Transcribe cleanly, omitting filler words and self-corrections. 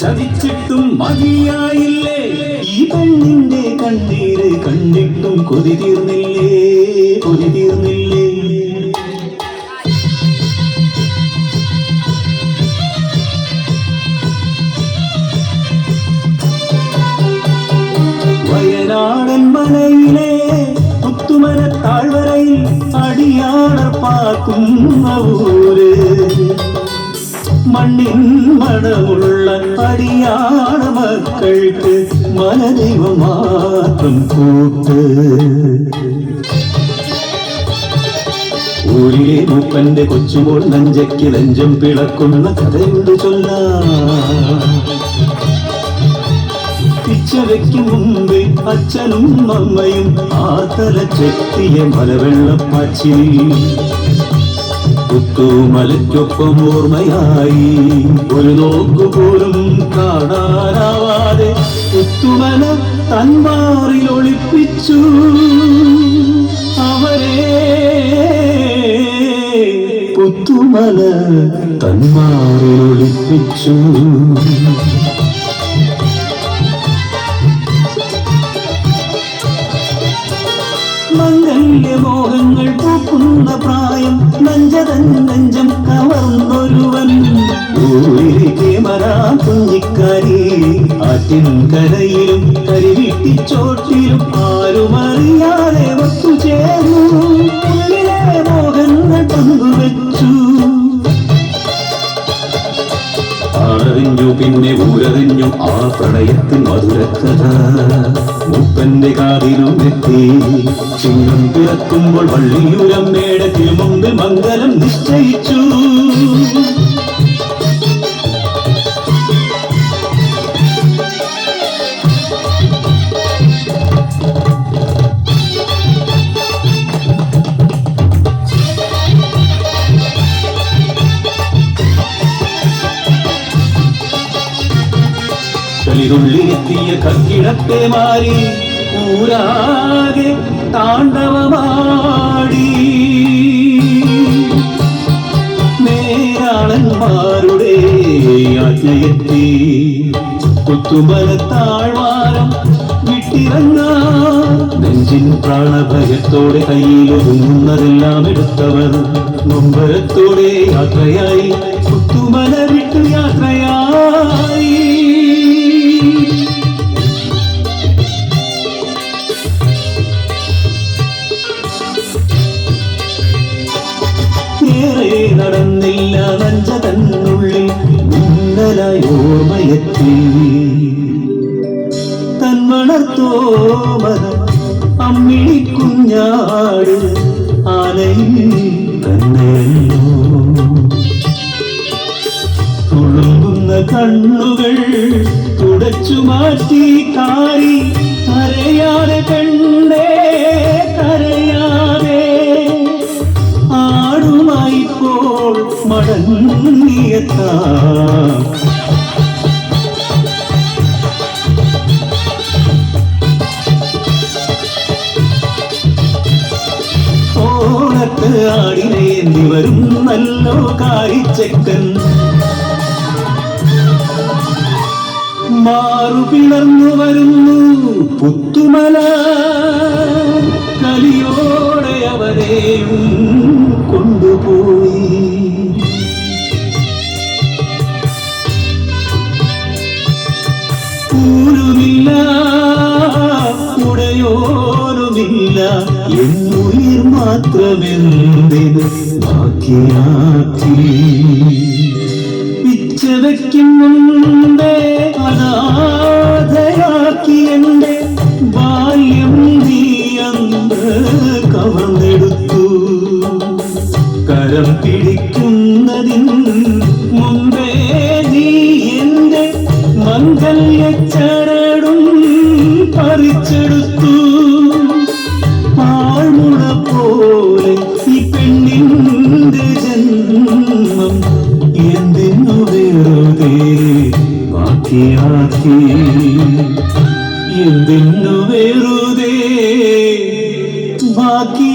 ചതിച്ചിട്ടും മതിയായില്ലേ ഈ പെണ്ണിന്റെ കണ്ണീര് കണ്ടിട്ടും കൊതി തീർന്നില്ലേ കൊതി തീർന്നില്ലേ വയനാടൻ മലയിലെ പുത്തുമര താഴ്വരയിൽ അടിയാണർ പാക്കുന്ന ഊര് മണ്ണിൻ മണമുള്ള അടിയാണ മക്കൾക്ക് മനദൈവം മാത്രം കൂട്ട് ഊരിലെ മൂപ്പന്റെ കൊച്ചുമോൾ നെഞ്ചയ്ക്ക് നെഞ്ചം പിളക്കുന്ന കഥയുണ്ട് ചൊല്ലാം പിച്ചവയ്ക്ക് മുമ്പേ അച്ഛനും അമ്മയും ആ തല ചെത്തിയ മലവെള്ളപ്പാച്ചി പുത്തുമലയ്ക്കൊപ്പം ഓർമ്മയായി ഒരു നോക്കുപോലും കാണാനാവാതെ പുത്തുമല തന്മാറിൽ ഒളിപ്പിച്ചു അവരെ പുത്തുമല തന്മാറിൽ ഒളിപ്പിച്ചു മംഗല്യമോഹങ്ങൾ പൂക്കുന്ന പ്രായം നഞ്ചതൻ നെഞ്ചം കവർന്നൊരുവൻ ഊരിലേക്ക് മരാ കുഞ്ഞിക്കാരി ആറ്റിൻകരയിലും കരിവിട്ടിച്ചോട്ടിലും ആരുമറിയാതെ ഒത്തുചേർന്നു ഉള്ളിലെ മോഹങ്ങൾ പങ്കുവെച്ചു ആളറിഞ്ഞു പിന്നെ ഊരറിഞ്ഞു ആ പ്രണയത്തിൻ മധുരക്കഥ മൂപ്പന്റെ കാതിലും എത്തി ചിങ്ങം പിറക്കുമ്പോൾ വള്ളിയൂരമ്മയുടെ തിരുമുമ്പിൽ മംഗലം നിശ്ചയിച്ചു ുള്ളിലെത്തിയ കക്കിടത്തെ മാറി ഊരാകെ താണ്ഡവമാടി നേരാളന്മാരുടെ യാത്രയെത്തി പുത്തുമല താഴ്വാരം വിട്ടിറങ്ങ നെഞ്ചിൻ പ്രാണഭയത്തോടെ കയ്യിലൊതുങ്ങുന്നതെല്ലാം എടുത്തവർ നൊമ്പരത്തോടെ യാത്രയായി പുത്തുമല വിട്ടു യാത്രയായി നടന്നില്ല നഞ്ച തന്നുള്ളിൽ മിന്നലായി ഓർമ്മയെത്തി തന്മണത്തോമത അമ്മിണിക്കുഞ്ഞാട് ആലയിൽ തന്നെയല്ലോ തുളുമ്പുന്ന കണ്ണുകൾ തുടച്ചു മാറ്റി കാരി കരയാതെ പെണ്ണേ കരയാതെ ആടുമായിപ്പോൾ മടങ്ങിയെത്താം ഓണത്ത് ആടിനേന്തി വരും നല്ലോ കാരിച്ചക്കൻ മാറു പിളർന്നു വരുന്നു പുത്തുമല കലിയോടെ അവരെയും കൊണ്ടുപോയി ൂരുമില്ല ഉടയോരുമില്ല എന്നുയിർ മാത്രമെന്തിന് ബാക്കിയാക്കി പിച്ചവയ്ക്കും മുമ്പേ അനാഥയാക്കി എന്റെ ബാല്യം നീ അന്ന് കവർന്നെടുത്തു കരം പിടിക്കുന്നതിന് മുമ്പേ നീ എന്റെ മംഗല്യച്ചരടും പറിച്ചെടുത്തു ആൾമുള പോലെ ഈ പെണ്ണിന്റെ ജന്മം എന്തിനു വെറുതെ ബാക്കിയാക്കി എന്തിനു വെറുതെ ബാക്കി